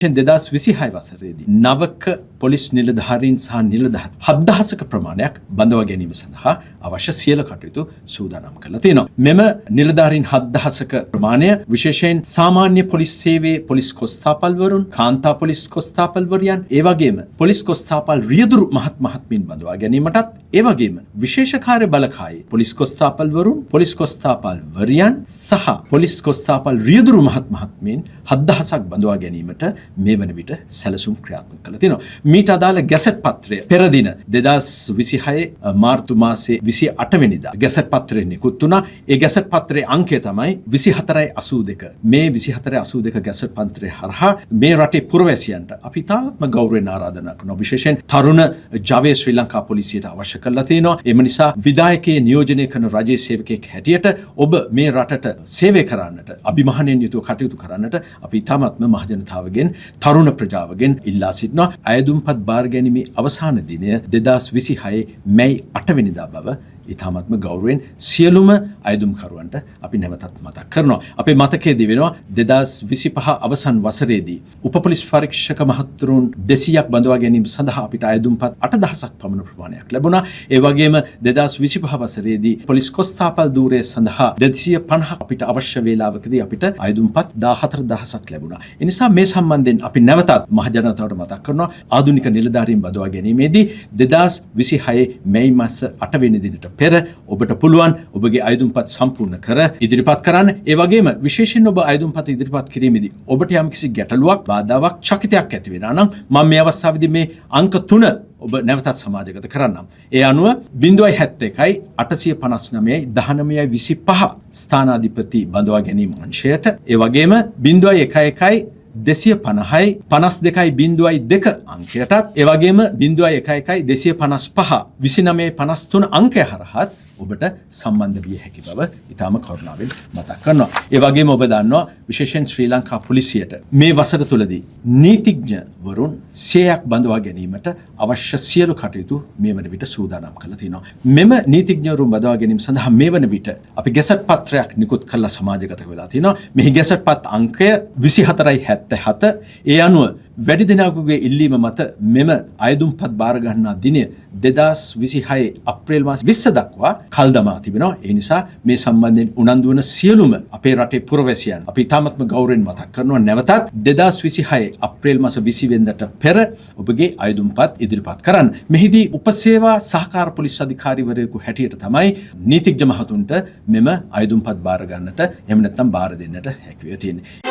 2026 වසරේදී නවක පොලිස් නිලධාරීන් සහ නිලධාරීන් 7000ක ප්‍රමාණයක් බඳවා ගැනීම සඳහා අවශ්‍ය සියලු කටයුතු සූදානම් කරලා තියෙනවා. මෙම නිලධාරීන් 7000ක ප්‍රමාණය විශේෂයෙන් සාමාන්‍ය පොලිස් සේවයේ පොලිස් කොස්තාපල්වරුන්, කාන්තා පොලිස් කොස්තාපල්වරියන්, ඒ වගේම පොලිස් කොස්තාපල් රියදුරු මහත්මීන් බඳවා ගැනීමටත්, ඒ වගේම විශේෂ කාර්ය බලකායේ පොලිස් කොස්තාපල්වරුන්, පොලිස් කොස්තාපල්වරියන් සහ පොලිස් කොස්තාපල් රියදුරු මහත්මීන් 7000ක් බඳවා ගැනීමට මේ වන විට සැලසුම් ක්‍රියාත්මක කළ තියෙනවා. මීට අදාළ ගැසට් පත්‍රය පෙර දින 2026 මාර්තු මාසයේ 28 වෙනිදා ගැසට් පත්‍රය නිකුත් වුණා. ඒ ගැසට් පත්‍රයේ අංකය තමයි 2482. මේ 2482 ගැසට් පත්‍රය හරහා මේ රටේ පුරවැසියන්ට අපි තාත්ම ගෞරවයෙන් ආරාධනා කරනවා. විශේෂයෙන් තරුණ ජවයේ ශ්‍රී ලංකා පොලිසියට අවශ්‍ය කරලා තියෙනවා. එම නිසා විධායකයේ නියෝජනය කරන රජයේ සේවකයෙක් හැටියට ඔබ මේ රටට සේවය කරන්නට, අභිමානයෙන් යුතුව කටයුතු කරන්නට අපි තාමත්ම මහජනතාවගෙන්, තරුණ ප්‍රජාවගෙන් ඉල්ලා සිටිනවා. අයදුම්පත් බාර ගැනීමේ අවසාන දිනය 2026 මැයි 8 වෙනිදා බව ඉතාමත්ම ගෞරවයෙන් සියලුම අයදුම්කරුවන්ට අපි නැවතත් මතක් කරනවා. අපේ මතකයේ දිවෙනවා 2025 අවසන් වසරේදී උපපොලිස් පරීක්ෂක මහතුරුන් 200ක් බඳවා ගැනීම සඳහා අපිට අයදුම්පත් 8000ක් පමණ ප්‍රමාණයක් ලැබුණා. ඒ වගේම 2025 වසරේදී පොලිස් කොස්තාපල් ධූරය සඳහා 250ක් අපිට අවශ්‍ය වේලාවකදී අපිට අයදුම්පත් 14000ක් ලැබුණා. ඒ නිසා මේ සම්බන්ධයෙන් අපි නැවතත් මහජනතාවට මතක් කරනවා ආධුනික නිලධාරීන් බඳවා ගැනීමේදී 2026 මැයි මාස 8 වෙනි දිනට පෙර ඔබට පුළුවන් ඔබගේ අයදුම්පත් සම්පූර්ණ කර ඉදිරිපත් කරන්න. ඒ වගේම විශේෂයෙන් ඔබ අයදුම්පත් ඉදිරිපත් කිරීමේදී ඔබට යම්කිසි ගැටලුවක්, බාධාවක්, චකිතයක් ඇති වෙනවා නම් මම මේ අවස්ථාවේදී මේ අංක 3 ඔබ නැවතත් සමාජගත කරන්නම්. ඒ අනුව 071යි 859යි 1925 ස්ථානාධිපති බඳවා ගැනීම අංශයට, ඒ වගේම 011යි 250යි 52.02 අංකයටත්, ඒ වගේම 011යි 255 29.53 අංකය හරහත් ඔබට සම්බන්ධ විය හැකි බව ඉතාම කරුණාවෙන් මතක් කරනවා. ඒ වගේම ඔබ දන්නවා විශේෂයෙන් ශ්‍රී ලංකා පොලිසියට මේ වසර තුලදී නීතිඥවරුන් 100ක් බඳවා ගැනීමට අවශ්‍ය සියලු කටයුතු මේ වන විට සූදානම් කරලා තිනවා. මෙම නීතිඥවරුන් බඳවා ගැනීම සඳහා මේ වන විට අපි ගැසට් පත්‍රයක් නිකුත් කරලා සමාජගත වෙලා තිනවා. මෙහි ගැසට් පත් අංකය 2477. ඒ අනුව වැඩි දිනකගේ ඉල්ලීම මත මෙම අයදුම්පත් බාර ගන්නා දිනය 2026 අප්‍රේල් මාස 20 දක්වා කල් දමා තිබෙනවා. ඒ නිසා මේ සම්බන්ධයෙන් උනන්දු වන සියලුම අපේ රටේ පුරවැසියන් අපි තාමත්ම ගෞරවයෙන් මතක් කරනවා. නැවතත් 2026 අප්‍රේල් මාස 20 වෙනිදාට පෙර ඔබගේ අයදුම්පත් ඉදිරිපත් කරන්න. මෙහිදී උපසේවා සහකාර පොලිස් අධිකාරිවරයෙකු හැටියට තමයි නීතිඥ මහතුන්ට මෙම අයදුම්පත් බාර ගන්නට එහෙම නැත්නම් බාර දෙන්නට හැකියාව තියෙන්නේ.